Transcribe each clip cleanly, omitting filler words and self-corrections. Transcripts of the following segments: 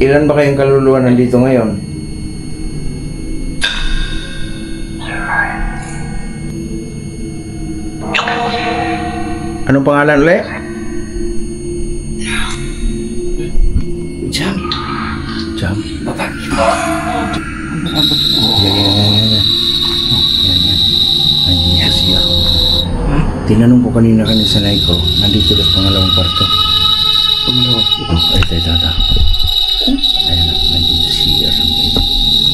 Ilan ba kayong kaluluwa nandito ngayon? Anong pangalan ulit? Jam. Jam. Papa. Nandiyan siya. Tinanong ko kanina sa sanay ko, nandito sa pangalawang kwarto. Pangalawa. Ay, tata. Ayan na, nandito siya.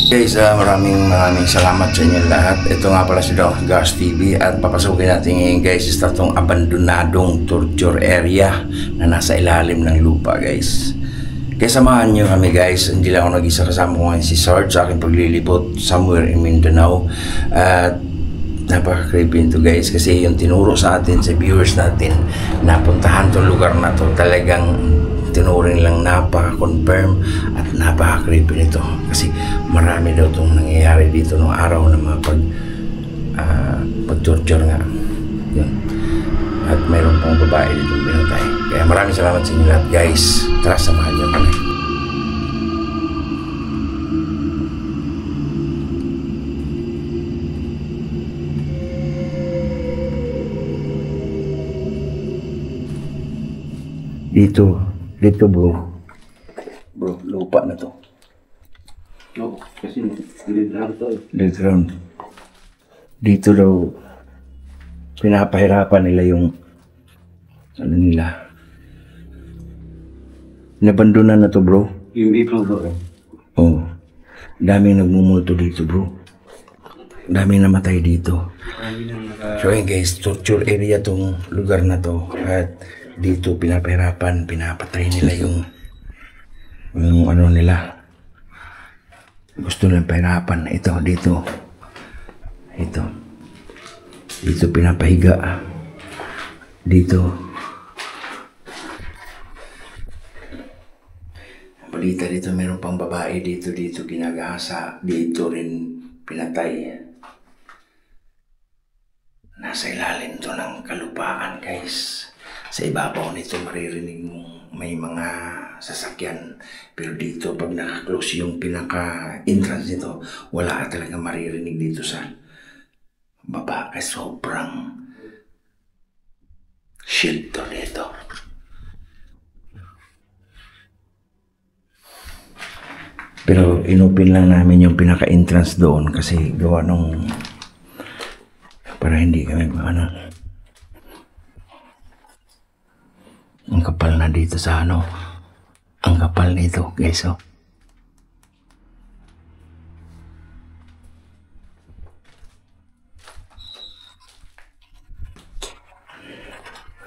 Guys, maraming salamat sa inyo lahat. Ito nga pala si Doc Gas TV at papasukin natin ngayon guys sa itong abandonadong torture area na nasa ilalim ng lupa guys. Kaya samahan nyo kami guys, hindi lang ako nag-isa, kasama ko ngayon si Sarge sa aking paglilibot somewhere in Mindanao. At napaka-creepy ito guys kasi yung tinuro sa atin, sa viewers natin, napuntahan itong lugar na to, talagang tinuring lang napaka-confirm at napaka-creepy nito kasi marami daw itong nangyayari dito nung araw na mga pag-torture nga yun. At mayroon pong babae dito pinatay. Kaya maraming salamat sa inyo lahat guys. Tara, samahan nyo kami. Dito bro. Bro, lupa na to. Oo, kasi lead round to eh. Lead ground. Dito daw pinapahirapan nila yung ano nila. Nabandonan na to bro. Hindi po bro eh. Oh. Daming nagmumulto dito bro. Daming namatay dito. So yun guys, torture area tong lugar na to. At dito pinapahirapan, pinapatay nila yung ano nila. Gusto nilang pahirapan. Ito, dito. Ito. Dito pinapahiga. Dito. Balita dito, mayroon pang babae dito ginagahasa. Dito rin pinatay. Nasa ilalim to ng kalupaan guys. Sa ibabaw nito maririnig mong may mga sasakyan. Pero dito pag naka-close yung pinaka-entrance nito, wala ka talaga maririnig dito sa baba. Kasi sobrang shield to nito. Pero inupin lang namin yung pinaka-entrance doon kasi gawa nung para hindi kami ano. Ang kapal na dito sa ano. Ang kapal nito guys oh.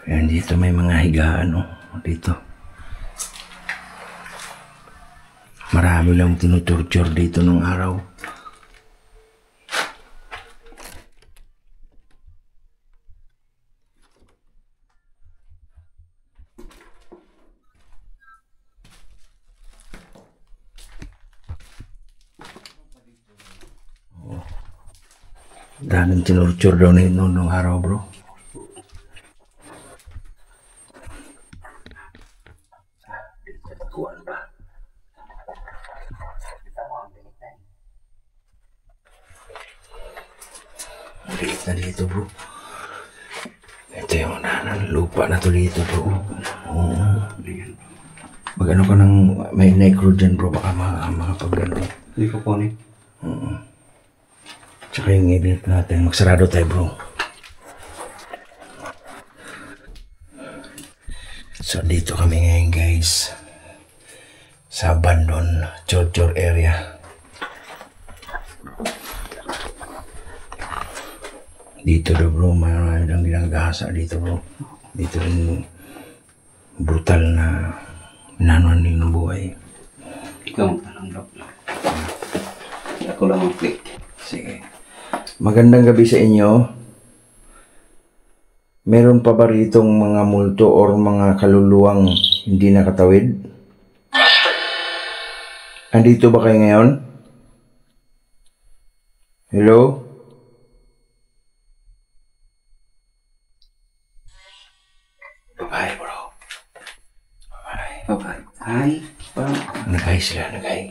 Ayan dito may mga higaan oh. Dito. Marami lang tinutorture dito nung araw. Daming tinurture daw nung araw bro. Kuwan ba? Maliit na dito bro. Ito yung lupa na to dito bro. Magano ka ng may necro dyan bro, baka makapag-ano. Hindi ko po eh. Tsaka yung ibinit natin, magsarado tayo bro. So dito kami ngayon guys. Sa abandon torture area. Dito daw bro, marami lang ginagahasa dito bro. Dito rin brutal na inanuan din ng buhay. Ikaw ang tanong bro. Ako lang ang click. Sige. Magandang gabi sa inyo. Meron pa ba ritong mga multo or mga kaluluwang hindi nakatawid? Andito ba kayo ngayon? Hello? Bye-bye bro. Bye-bye. Bye-bye. Ay, parang... Nagay sila, nagay.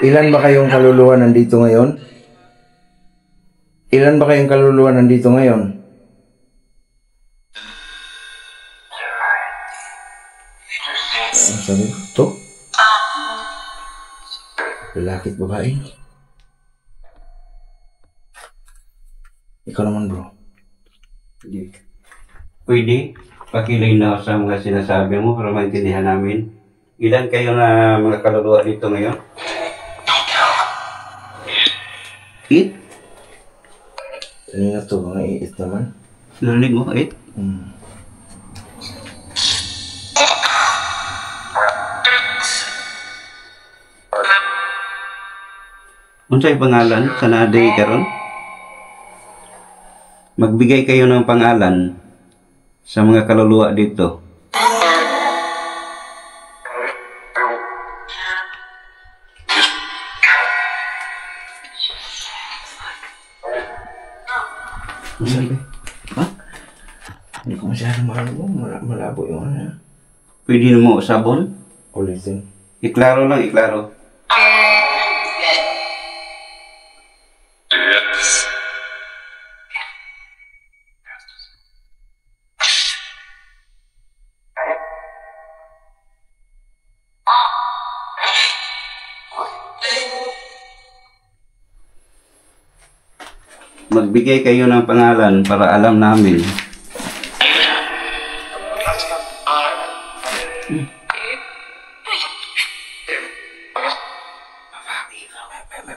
Ilan ba kayong kaluluwa nandito ngayon? Ilan ba kayong kaluluwa nandito ngayon? Ano sabi? Ito? Lalaki at babae? Ikaw naman, bro. Pwede, pakilay na sa mga sinasabi mo para maintindihan namin. Ilan kayo na mga kaluluwa dito ngayon? 8? Ano na ito? Mga 8 naman? Narinig mo, 8? Unsay pangalan sa naday karon? Magbigay kayo ng pangalan sa mga kaluluwa dito. Sabi? Ha? Hindi ko masyadong malabo yung ano. Pwede mo sabon? Ulitin. Iklaro lang, iklaro. Magbigay kayo ng pangalan para alam namin.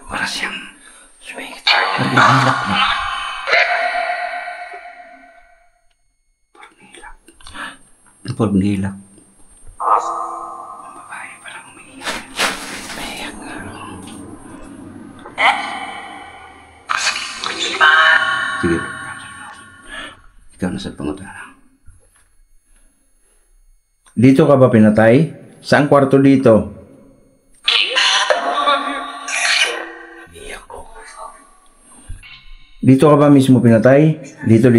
Para siyang sumingit. Nagmahalak na. Purnilak. Ang babae parang umiiyak. Umiiyak nga. Sige. Ikaw na sa pangutana. Dito ka ba pinatay? Saan kwarto dito? Dito ka ba mismo pinatay? Dito?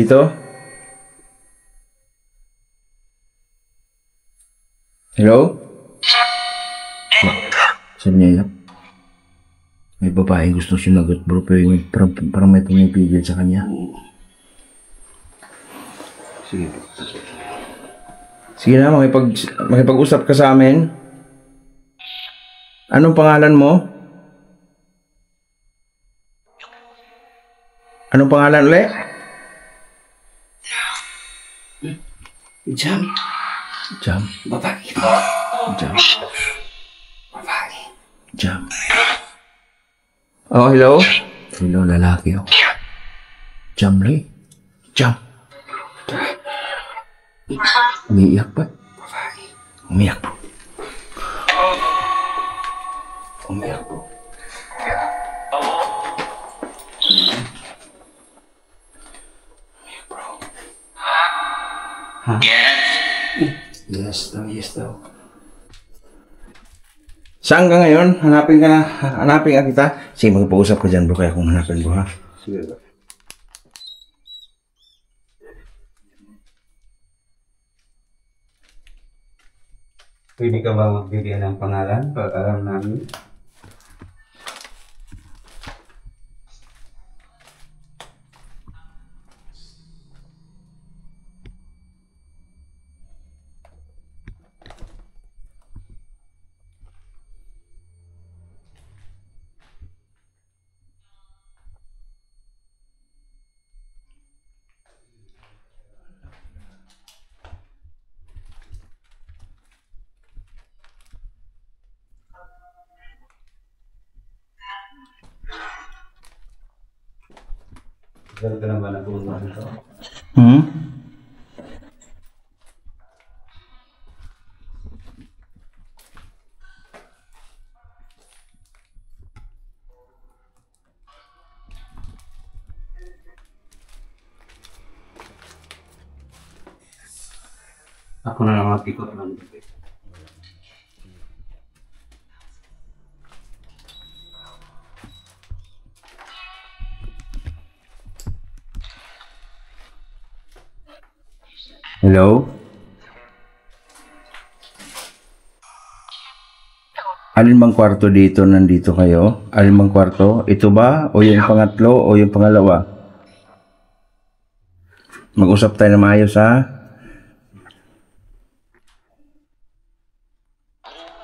Hello? Sabi niya yap. May babae gusto sinagot bro, pero parang may pumipigil sa kanya. Sige. Sige na, makipag-usap ka sa amin. Anong pangalan mo? Anong pangalan ulit? Jam. Jam. Babae. Jam. Babae. Jam. Oh, hello? Hello, lalaki oh. Jam Lee. Jam. Umiiyak ba? Babae. Umiyak po. Umiyak po. Umiyak bro. Ha? Yes daw. Saan ka ngayon? Hanapin ka kita. Sige, magpag-usap ka dyan bro, kaya kung hanapin mo ha. Sige. Pwede ka ba magbigay ng pangalan para alam namin? Pero ka naman nag-uunod ito. Ako na lang mag-ikot lang dito. Hello? Alin bang kwarto dito? Nandito kayo? Alin bang kwarto? Ito ba? O yung pangatlo? O yung pangalawa? Mag-usap tayo na maayos, ha?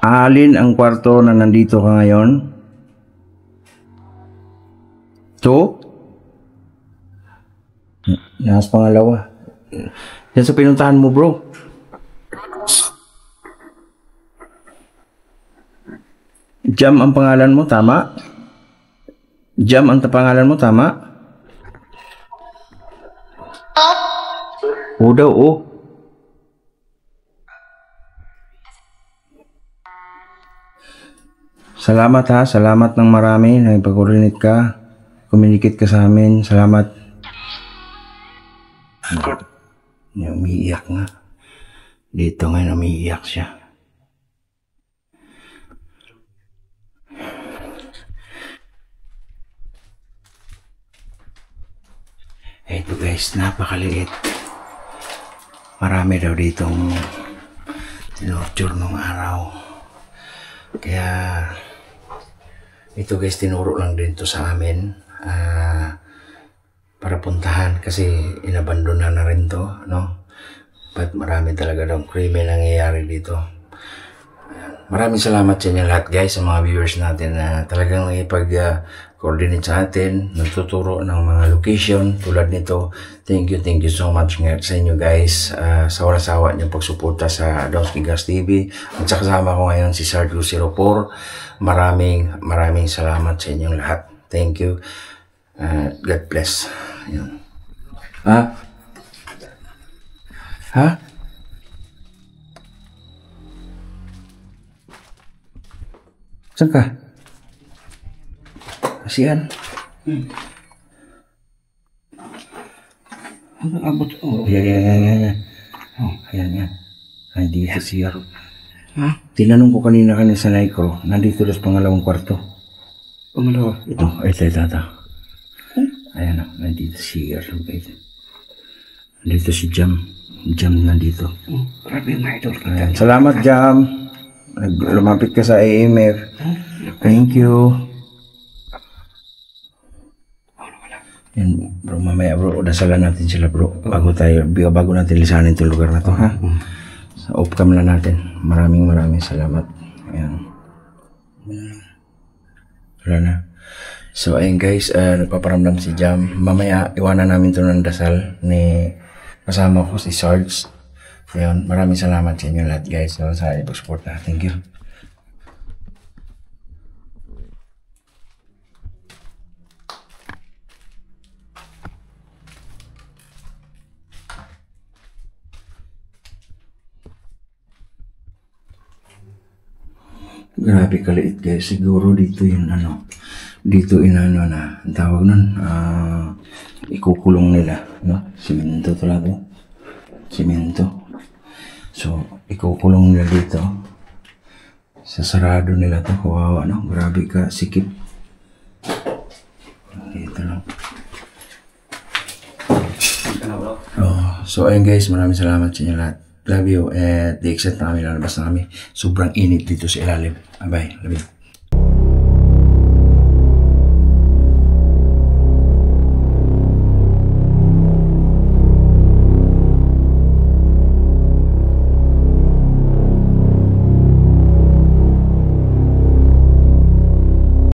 Alin ang kwarto na nandito ka ngayon? Ito? Nasa pangalawa. Yan sa pinuntahan mo, bro. Jam ang pangalan mo, tama? Jam ang pangalan mo, tama? Oo daw, oo. Salamat ha, salamat ng marami. Nagpag-urinit ka. Communicate ka sa amin. Salamat. Umiiyak nga. Dito ngayon umiiyak siya. Ito guys, napakaliit. Marami daw ditong tinorture nung araw. Kaya ito guys, tinuro lang din to sa amin para puntahan kasi inabandona na rin to, no? But marami talaga daw krimen nangyayari dito. Maraming salamat sa inyo lahat guys, sa mga viewers natin na talagang ipag-coordinate sa atin, nagtuturo ng mga location tulad nito. Thank you so much sa inyo guys, sa walang-sawa niyong pagsuporta sa Donsky Gas TV. At sa kasama ko ngayon si Sir 204. Maraming salamat sa inyong lahat. Thank you. God bless. Yun. Ha? Ha? Saan ka? Kasihan. Ano abot? Oh, yan. Oh, ayan. Ay, di siya. Ha? Tinanong ko kanina sa Nicro, nandito sa pangalawang kwarto. Pangalawa? Ito. Oh, ito. Ayan o, nandito siya. Nandito si Jam. Jam nandito. Grabe nga ito. Salamat, Jam. Lumapit ka sa AMF. Thank you. Yan, bro, mamaya bro, dasalan natin sila bro. Bago natin lisanin itong lugar na to, ha? Sa off-cam na natin. Maraming salamat. Ayan. Wala na. So, ayun guys, nagpaparamdam si Jam. Mamaya, iwanan namin ito ng dasal ni kasama ko si Sarge. Ayun, maraming salamat sa inyo lahat guys sa ipag-support na. Thank you. Grabe kaliit guys. Siguro dito yung dito inano na ang tawag nun, ikukulong nila, no? Simento talaga. Simento. So, ikukulong nila dito. Sasarado nila to. Kawawa, no? Grabe ka, sikip. Dito lang. So, ayun guys, maraming salamat sa inyo lahat. Love you. At the exit na kami, lalabas na kami. Sobrang init dito sa ilalim. Bye. Love you.